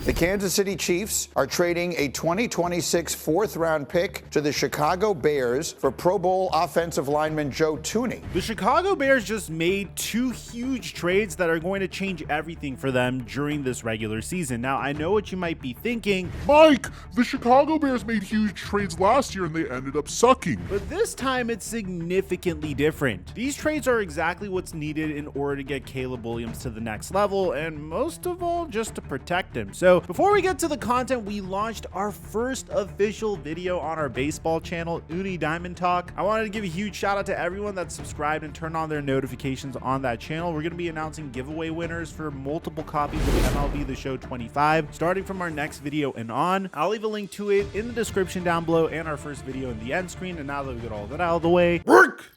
The Kansas City Chiefs are trading a 2026 fourth-round pick to the Chicago Bears for Pro Bowl offensive lineman Joe Thuney. The Chicago Bears just made two huge trades that are going to change everything for them during this regular season. Now, I know what you might be thinking. Mike, the Chicago Bears made huge trades last year and they ended up sucking. But this time it's significantly different. These trades are exactly what's needed in order to get Caleb Williams to the next level, and most of all, just to protect him. So before we get to the content, we launched our first official video on our baseball channel, Uni Diamond Talk. I wanted to give a huge shout out to everyone that subscribed and turned on their notifications on that channel. We're going to be announcing giveaway winners for multiple copies of MLB The Show 25, starting from our next video and on. I'll leave a link to it in the description down below and our first video in the end screen. And now that we got all that out of the way, work!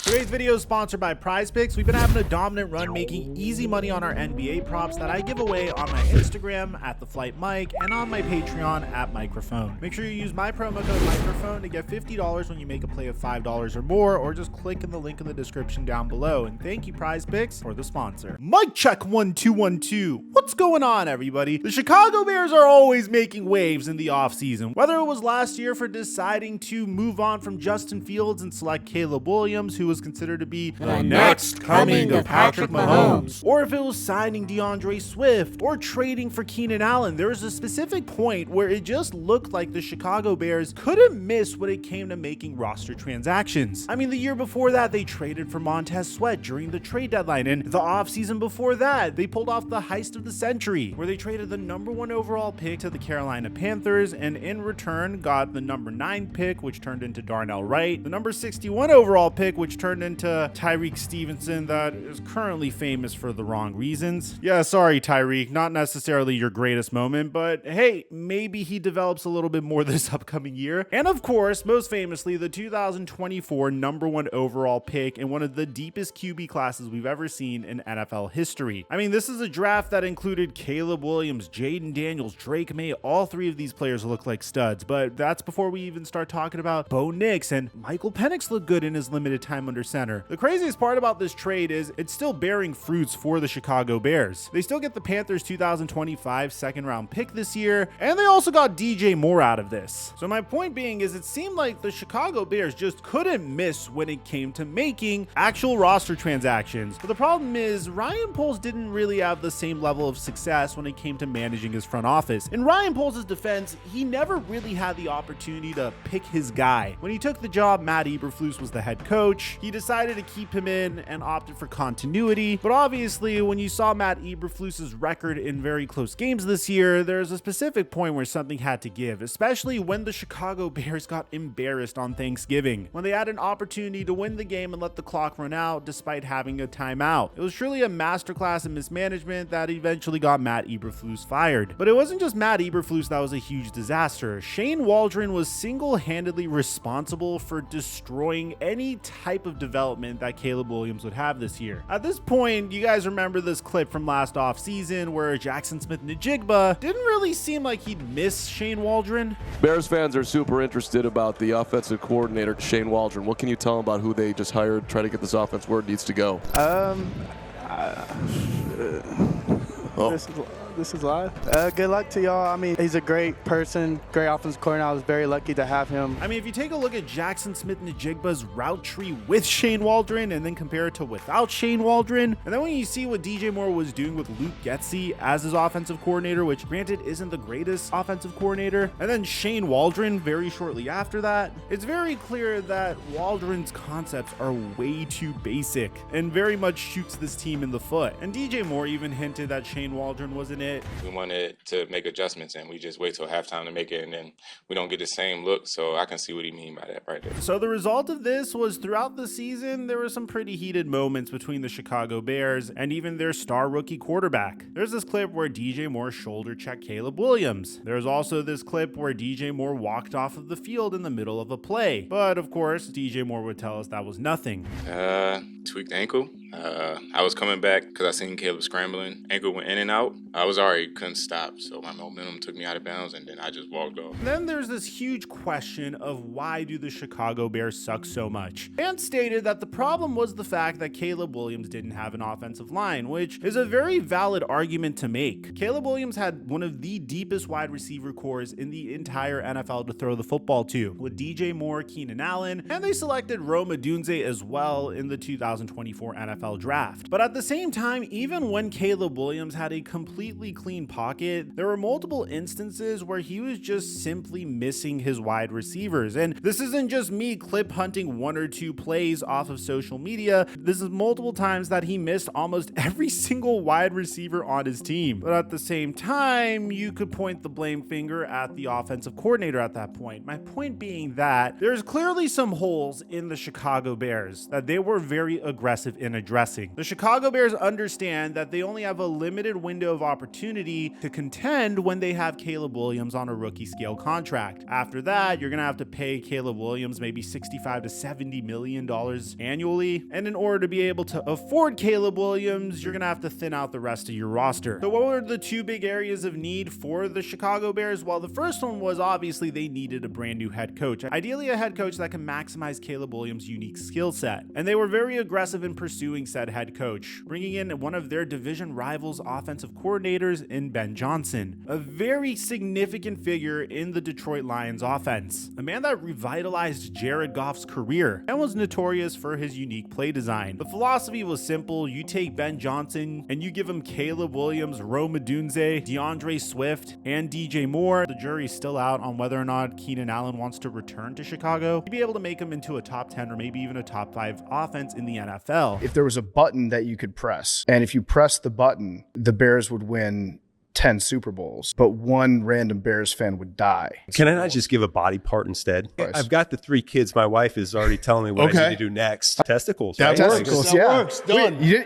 Today's video is sponsored by Prize Picks. We've been having a dominant run making easy money on our NBA props that I give away on my Instagram at @TheFlightMike and on my Patreon at Mikerophone. Make sure you use my promo code Mikerophone to get $50 when you make a play of $5 or more, or just click in the link in the description down below. And thank you, Prize Picks, for the sponsor. Mic check 1 2 1 2. What's going on, everybody? The Chicago Bears are always making waves in the offseason. Whether it was last year for deciding to move on from Justin Fields and select Caleb Williams, who was considered to be the next coming of Patrick Mahomes, or if it was signing DeAndre Swift or trading for Keenan Allen, there was a specific point where it just looked like the Chicago Bears couldn't miss when it came to making roster transactions. I mean, the year before that, they traded for Montez Sweat during the trade deadline, and the offseason before that, they pulled off the heist of the century, where they traded the #1 overall pick to the Carolina Panthers, and in return got the #9 pick, which turned into Darnell Wright, the #61 overall pick, which turned into Tyreek Stevenson, that is currently famous for the wrong reasons. Yeah, sorry, Tyreek, not necessarily your greatest moment, but hey, maybe he develops a little bit more this upcoming year. And of course, most famously, the 2024 #1 overall pick in one of the deepest QB classes we've ever seen in NFL history. I mean, this is a draft that included Caleb Williams, Jaden Daniels, Drake May. All three of these players look like studs, but that's before we even start talking about Bo Nix, and Michael Penix looked good in his limited time under center. The craziest part about this trade is it's still bearing fruits for the Chicago Bears. They still get the Panthers 2025 second round pick this year, and they also got DJ Moore out of this. So my point being is it seemed like the Chicago Bears just couldn't miss when it came to making actual roster transactions. But the problem is Ryan Poles didn't really have the same level of success when it came to managing his front office. In Ryan Poles' defense, he never really had the opportunity to pick his guy. When he took the job, Matt Eberflus was the head coach. He decided to keep him in and opted for continuity. But obviously, when you saw Matt Eberflus's record in very close games this year, there's a specific point where something had to give, especially when the Chicago Bears got embarrassed on Thanksgiving, when they had an opportunity to win the game and let the clock run out despite having a timeout. It was truly a masterclass in mismanagement that eventually got Matt Eberflus fired. But it wasn't just Matt Eberflus that was a huge disaster. Shane Waldron was single-handedly responsible for destroying any type of development that Caleb Williams would have this year. At this point, you guys remember this clip from last offseason where Jackson Smith-Njigba didn't really seem like he'd miss Shane Waldron. Bears fans are super interested about the offensive coordinator, Shane Waldron. What can you tell them about who they just hired, try to get this offense where it needs to go? This is live. Good luck to y'all. I mean, he's a great person, great offensive coordinator. I was very lucky to have him. I mean, if you take a look at Jackson Smith-Njigba's route tree with Shane Waldron and then compare it to without Shane Waldron, and then when you see what DJ Moore was doing with Luke Getsy as his offensive coordinator, which granted isn't the greatest offensive coordinator, and then Shane Waldron very shortly after that, it's very clear that Waldron's concepts are way too basic and very much shoots this team in the foot. And DJ Moore even hinted that Shane Waldron wasn't it. We wanted to make adjustments and we just wait till halftime to make it, and then we don't get the same look. So I can see what he mean by that right there. So the result of this was throughout the season, there were some pretty heated moments between the Chicago Bears and even their star rookie quarterback. There's this clip where DJ Moore shoulder checked Caleb Williams. There's also this clip where DJ Moore walked off of the field in the middle of a play. But of course, DJ Moore would tell us that was nothing. tweaked ankle. I was coming back because I seen Caleb scrambling. Ankle went in and out. I was already couldn't stop, so my momentum took me out of bounds, and then I just walked off. Then there's this huge question of why do the Chicago Bears suck so much? And stated that the problem was the fact that Caleb Williams didn't have an offensive line, which is a very valid argument to make. Caleb Williams had one of the deepest wide receiver cores in the entire NFL to throw the football to, with DJ Moore, Keenan Allen, and they selected Rome Odunze as well in the 2024 NFL Draft. But at the same time, even when Caleb Williams had a completely clean pocket, there were multiple instances where he was just simply missing his wide receivers. And this isn't just me clip hunting one or two plays off of social media. This is multiple times that he missed almost every single wide receiver on his team. But at the same time, you could point the blame finger at the offensive coordinator at that point. My point being that there's clearly some holes in the Chicago Bears that they were very aggressive in addressing. The Chicago Bears understand that they only have a limited window of opportunity to contend when they have Caleb Williams on a rookie scale contract. After that, you're going to have to pay Caleb Williams maybe $65 to $70 million annually. And in order to be able to afford Caleb Williams, you're going to have to thin out the rest of your roster. So what were the two big areas of need for the Chicago Bears? Well, the first one was obviously they needed a brand new head coach. Ideally, a head coach that can maximize Caleb Williams' unique skill set. And they were very aggressive in pursuing said head coach, bringing in one of their division rivals offensive coordinators in Ben Johnson, a very significant figure in the Detroit Lions offense, a man that revitalized Jared Goff's career and was notorious for his unique play design. The philosophy was simple. You take Ben Johnson and you give him Caleb Williams, Rome Odunze, DeAndre Swift, and DJ Moore. The jury's still out on whether or not Keenan Allen wants to return to Chicago. You'd be able to make him into a top 10 or maybe even a top 5 offense in the NFL. If there was a button that you could press, and if you press the button, the Bears would win 10 Super Bowls, but one random Bears fan would die. Can I not just give a body part instead? I've got the 3 kids. My wife is already telling me what I need to do next. Testicles. That right? testicles, yeah. Works. Done.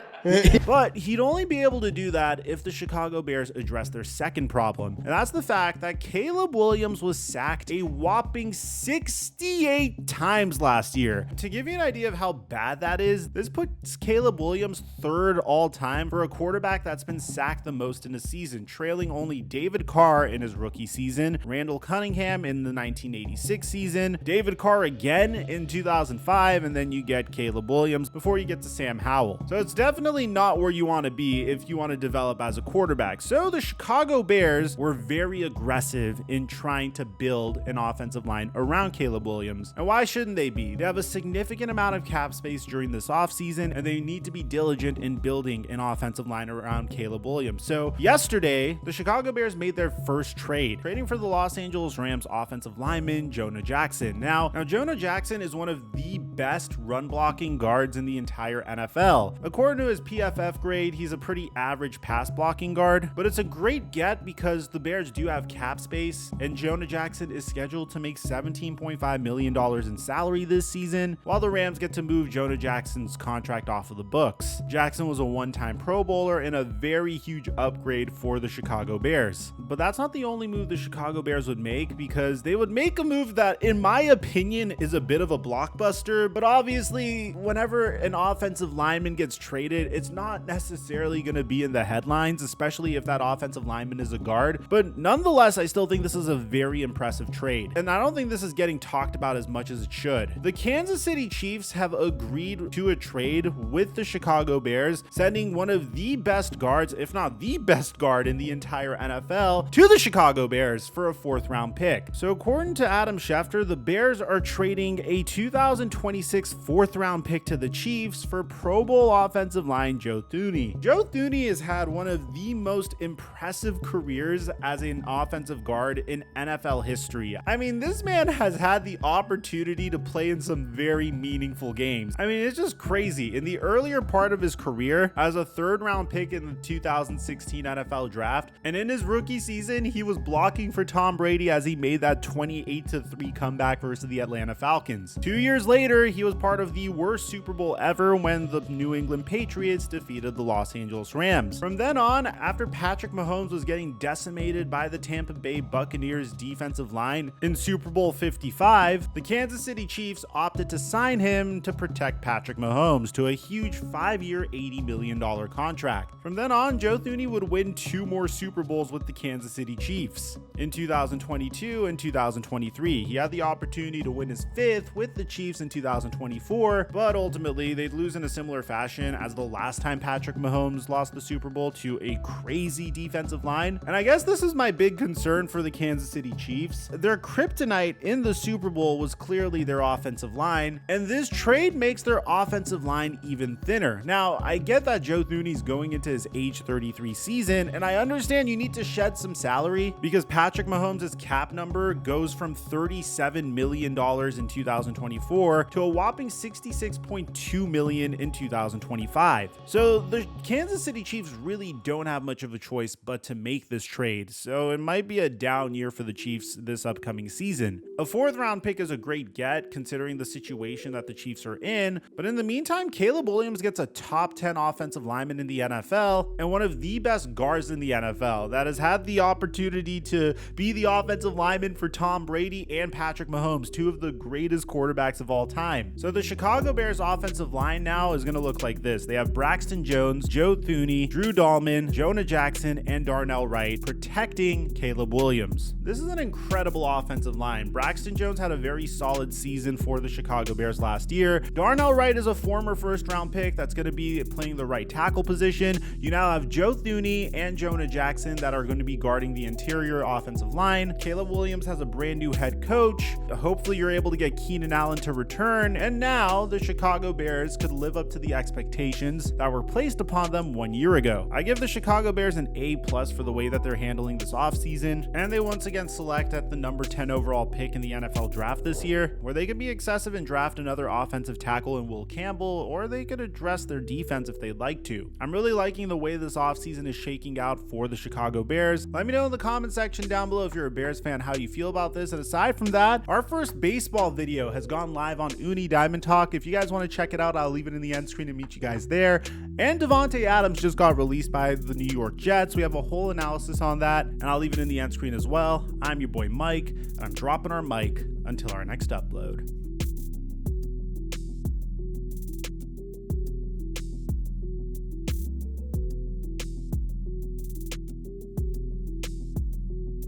But he'd only be able to do that if the Chicago Bears addressed their second problem, and that's the fact that Caleb Williams was sacked a whopping 68 times last year. To give you an idea of how bad that is, this puts Caleb Williams third all time for a quarterback that's been sacked the most in a season, trailing only David Carr in his rookie season, Randall Cunningham in the 1986 season, David Carr again in 2005, and then you get Caleb Williams before you get to Sam Howell. So it's definitely not where you want to be if you want to develop as a quarterback. So the Chicago Bears were very aggressive in trying to build an offensive line around Caleb Williams. And why shouldn't they be? They have a significant amount of cap space during this offseason, and they need to be diligent in building an offensive line around Caleb Williams. So yesterday, the Chicago Bears made their first trade, trading for the Los Angeles Rams offensive lineman Jonah Jackson. Now Jonah Jackson is one of the best run blocking guards in the entire NFL. According to his PFF grade, he's a pretty average pass blocking guard, but it's a great get because the Bears do have cap space, and Jonah Jackson is scheduled to make $17.5 million in salary this season, while the Rams get to move Jonah Jackson's contract off of the books. Jackson was a one-time Pro Bowler and a very huge upgrade for the Chicago Bears. But that's not the only move the Chicago Bears would make, because they would make a move that, in my opinion, is a bit of a blockbuster, but obviously, whenever an offensive lineman gets traded, it's not necessarily going to be in the headlines, especially if that offensive lineman is a guard. But nonetheless, I still think this is a very impressive trade. And I don't think this is getting talked about as much as it should. The Kansas City Chiefs have agreed to a trade with the Chicago Bears, sending one of the best guards, if not the best guard in the entire NFL, to the Chicago Bears for a 4th round pick. So according to Adam Schefter, the Bears are trading a 2026 4th round pick to the Chiefs for Pro Bowl offensive line Joe Thuney. Joe Thuney has had one of the most impressive careers as an offensive guard in NFL history. I mean, this man has had the opportunity to play in some very meaningful games. I mean, it's just crazy. In the earlier part of his career, as a 3rd round pick in the 2016 NFL draft, and in his rookie season, he was blocking for Tom Brady as he made that 28-3 comeback versus the Atlanta Falcons. 2 years later, he was part of the worst Super Bowl ever when the New England Patriots Patriots defeated the Los Angeles Rams. From then on, after Patrick Mahomes was getting decimated by the Tampa Bay Buccaneers defensive line in Super Bowl 55, the Kansas City Chiefs opted to sign him to protect Patrick Mahomes to a huge 5-year, $80 million contract. From then on, Joe Thuney would win 2 more Super Bowls with the Kansas City Chiefs. In 2022 and 2023, he had the opportunity to win his 5th with the Chiefs in 2024, but ultimately they'd lose in a similar fashion as the last time Patrick Mahomes lost the Super Bowl to a crazy defensive line. And I guess this is my big concern for the Kansas City Chiefs. Their kryptonite in the Super Bowl was clearly their offensive line, and this trade makes their offensive line even thinner. Now, I get that Joe Thuney's going into his age 33 season, and I understand you need to shed some salary because Patrick Mahomes' cap number goes from $37 million in 2024 to a whopping $66.2 million in 2025. So the Kansas City Chiefs really don't have much of a choice but to make this trade, so it might be a down year for the Chiefs this upcoming season. A 4th round pick is a great get considering the situation that the Chiefs are in, but in the meantime, Caleb Williams gets a top 10 offensive lineman in the NFL and one of the best guards in the NFL that has had the opportunity to be the offensive lineman for Tom Brady and Patrick Mahomes, 2 of the greatest quarterbacks of all time. So the Chicago Bears offensive line now is going to look like this. They have Braxton Jones, Joe Thuney, Drew Dahlman, Jonah Jackson, and Darnell Wright protecting Caleb Williams. This is an incredible offensive line. Braxton Jones had a very solid season for the Chicago Bears last year. Darnell Wright is a former 1st round pick that's going to be playing the right tackle position. You now have Joe Thuney and Jonah Jackson that are going to be guarding the interior offensive line. Caleb Williams has a brand new head coach. Hopefully you're able to get Keenan Allen to return, and now the Chicago Bears could live up to the expectations that were placed upon them 1 year ago. I give the Chicago Bears an A+ for the way that they're handling this offseason, and they once again select at the number 10 overall pick in the NFL draft this year, where they could be excessive and draft another offensive tackle in Will Campbell, or they could address their defense if they'd like to. I'm really liking the way this offseason is shaking out for the Chicago Bears. Let me know in the comment section down below if you're a Bears fan how you feel about this. And aside from that, our first baseball video has gone live on Uni Diamond Talk. If you guys want to check it out, I'll leave it in the end screen to meet you guys there. And Devontae Adams just got released by the New York Jets. We have a whole analysis on that, and I'll leave it in the end screen as well. I'm your boy Mike, and I'm dropping our mic until our next upload.